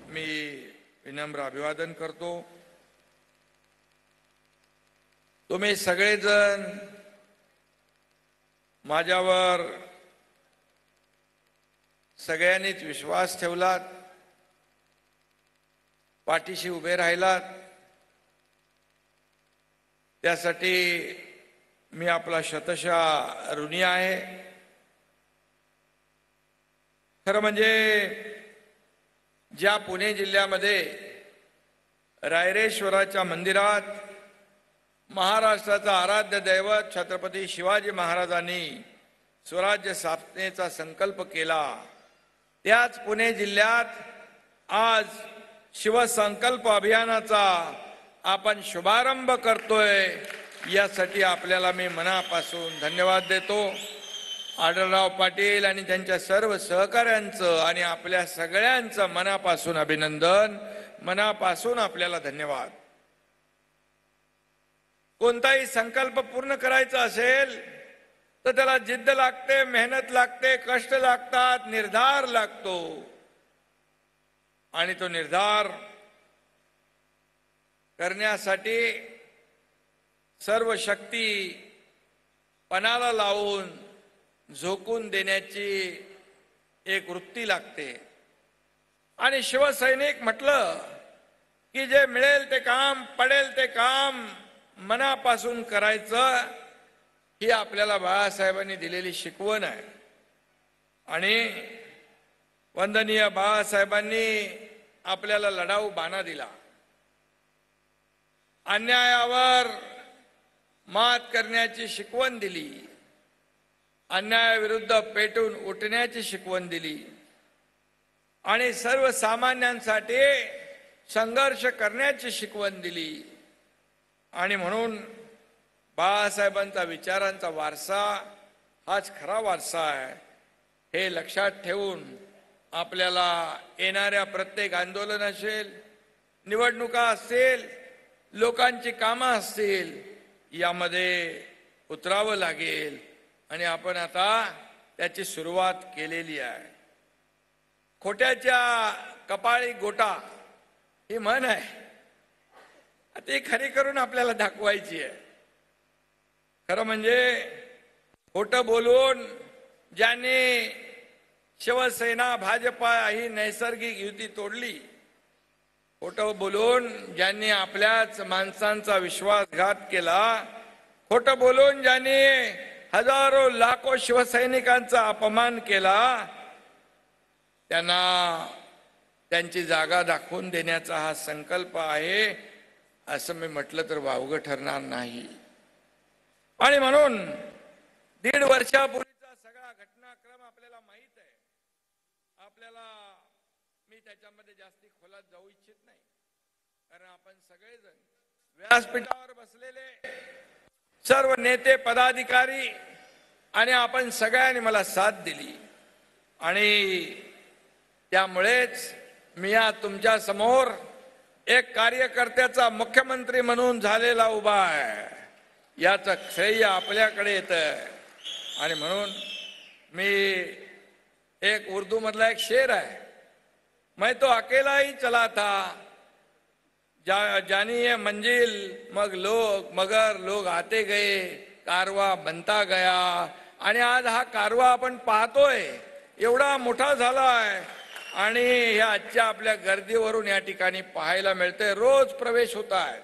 मी विनम्र अभिवादन करतो। तुम्ही सगळेजण माझ्यावर सगळ्यांनीच विश्वास ठेवलात, पाठीशी उभे राहिलात, त्यासाठी मी आपला शतशः ऋणी आहे। खरं म्हणजे ज्या पुणे जिल्ह्यामध्ये रायरेश्वराच्या मंदिरात महाराष्ट्राचा आराध्य दैवत छत्रपती शिवाजी महाराजांनी स्वराज्य स्थापनेचा संकल्प केला, त्याच पुणे जिल्ह्यात आज शिवसंकल्प अभियानाचा आपण शुभारंभ करतोय। यासाठी आपल्याला मी मनापासून धन्यवाद देतो। आढळराव पाटील आणि त्यांच्या सर्व सहकाऱ्यांचं आणि आपल्या सगळ्यांचं मनापासून अभिनंदन, मनापासून आपल्याला धन्यवाद। कोणताही संकल्प पूर्ण करायचा असेल तर त्याला जिद्द लागते, मेहनत लागते, कष्ट लागतात, निर्धार लागतो आणि तो निर्धार करण्यासाठी सर्व शक्ती पणाला लावून झोकून देण्याची एक वृत्ती लागते। आणि शिवसैनिक म्हटलं की जे मिळेल ते काम, पडेल ते काम मनापासून करायचं, ही आपल्याला बाळासाहेबांनी दिलेली शिकवण आहे। आणि वंदनीय बाळासाहेबांनी आपल्याला लढाऊ बाणा दिला, अन्यायावर मात करण्याची शिकवण दिली, अन्यायाविरुद्ध पेटून उठण्याची शिकवण दिली आणि सर्वसामान्यांसाठी संघर्ष करण्याची शिकवण दिली। आणि म्हणून बाळासाहेबांचा विचारांचा वारसा हाच खरा वारसा आहे, हे लक्षात ठेवून आपल्याला येणाऱ्या प्रत्येक आंदोलन असेल, निवडणुका असतील, लोकांची कामं असतील, यामध्ये उतरावं लागेल। आणि आपण आता त्याची सुरुवात केलेली आहे। खोट्याच्या कपाळी गोटा ही म्हण आहे, ती खरी करून आपल्याला दाखवायची आहे। खरं म्हणजे खोटं बोलून ज्यांनी शिवसेना भाजपा ही नैसर्गिक युती तोडली, खोटं बोलून ज्यांनी आपल्याच माणसांचा विश्वासघात केला, खोटं बोलून ज्यांनी हजारो लाखो शिवसैनिकांचा अपमान केला, त्यांना त्यांची जागा दाखवून देण्याचा हा संकल्प आहे असं मी म्हटलं तर वावगं ठरणार नाही। आणि म्हणून 1.5 वर्षापूर्वीचा सगळा घटनाक्रम आपल्याला माहित आहे। आपल्याला मी त्याच्यामध्ये जास्ती खोलात जाऊ इच्छित नाही, कारण आपण सगळेजण व्यासपीठावर बसलेले सर्व नेते पदाधिकारी आणि आपण सगळ्यांनी मला साथ दिली आणि त्यामुळेच मी आज तुमच्या समोर एक कार्यकर्त्याचा मुख्यमंत्री म्हणून झालेला उभा आहे, याचं श्रेय आपल्याकडे येतं। आणि म्हणून मी एक उर्दू मधला एक शेर आहे, मैं तो अकेला ही चला था, जानी ये मंजिल मगर लोग आते गए, कारवा बनता गया। आणि आज हा कारवा आपण पाहतोय एवढा मोठा झालाय आणि या आजच्या आपल्या गर्दीवरून या ठिकाणी पाहायला मिळते, रोज प्रवेश होत आहे।